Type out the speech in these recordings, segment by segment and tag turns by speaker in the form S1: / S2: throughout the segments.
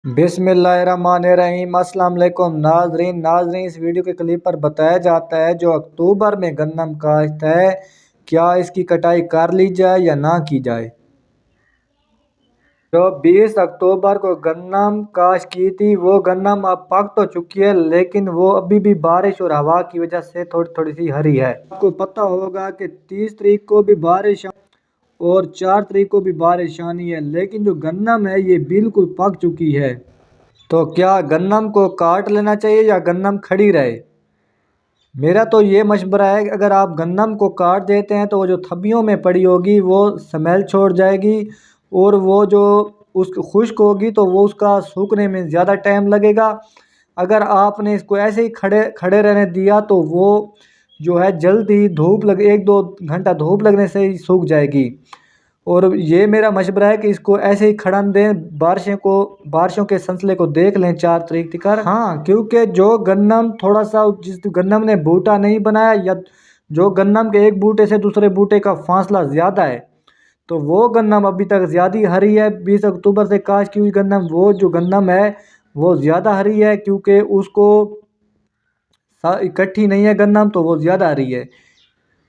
S1: बिस्मिल्लाहिर्रहमानिर्रहीम। अस्सलाम वालेकुम नाजरीन इस वीडियो के क्लिप पर बताया जाता है जो अक्टूबर में गन्नम काश्त है, क्या इसकी कटाई कर ली जाए या ना की जाए। जो 20 अक्टूबर को गन्नम काश्त की थी वो गन्नम अब पक तो चुकी है, लेकिन वो अभी भी बारिश और हवा की वजह से थोड़ी थोड़ी सी हरी है। आपको पता होगा कि 30 तारीख को भी बारिश और 4 तारीख को भी बारिश आनी है, लेकिन जो गन्नम है ये बिल्कुल पक चुकी है। तो क्या गन्नम को काट लेना चाहिए या गन्नम खड़ी रहे। मेरा तो ये मशवरा है कि अगर आप गन्नम को काट देते हैं तो वो जो थब्बियों में पड़ी होगी वो स्मेल छोड़ जाएगी, और वो जो उस खुश्क होगी तो वो उसका सूखने में ज़्यादा टाइम लगेगा। अगर आपने इसको ऐसे ही खड़े खड़े रहने दिया तो वो जो है जल्द ही धूप लग 1-2 घंटा धूप लगने से ही सूख जाएगी। और ये मेरा मशवरा है कि इसको ऐसे ही खड़ा दें, बारिशों के सिलसिले को देख लें 4 तारीख तक। हाँ, क्योंकि जो गन्नम थोड़ा सा जिस गन्नम ने बूटा नहीं बनाया या जो गन्नम के एक बूटे से दूसरे बूटे का फासला ज़्यादा है तो वो गन्नम अभी तक ज़्यादा हरी है। 20 अक्टूबर से काश्त की हुई गन्नम, वो जो गन्नम है वो ज़्यादा हरी है, क्योंकि उसको इकट्ठी नहीं है गन्नम तो वो ज़्यादा हरी है।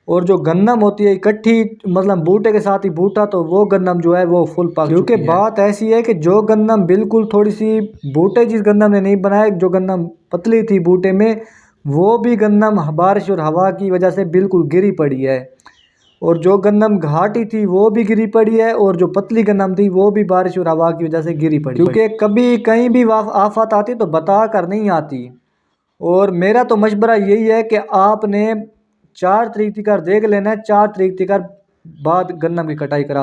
S1: और जो गन्नम होती है इकट्ठी, मतलब बूटे के साथ ही बूटा, तो वो गन्नम जो है वो फुल पक चुकी है। क्योंकि बात ऐसी है कि जो गन्नम बिल्कुल थोड़ी सी बूटे जिस गन्नम ने नहीं बनाया, जो गन्नम पतली थी बूटे में, वो भी गन्नम बारिश और हवा की वजह से बिल्कुल गिरी पड़ी है। और जो गन्नम घाटी थी वो भी गिरी पड़ी है, और जो पतली गन्नम थी वो भी बारिश और हवा की वजह से गिरी पड़ी। क्योंकि कभी कहीं भी आफत आती तो बता कर नहीं आती। और मेरा तो मशवरा यही है कि आपने 4 तारीख तक देख लेना है, 4 तारीख तक बाद गन्नम की कटाई करा।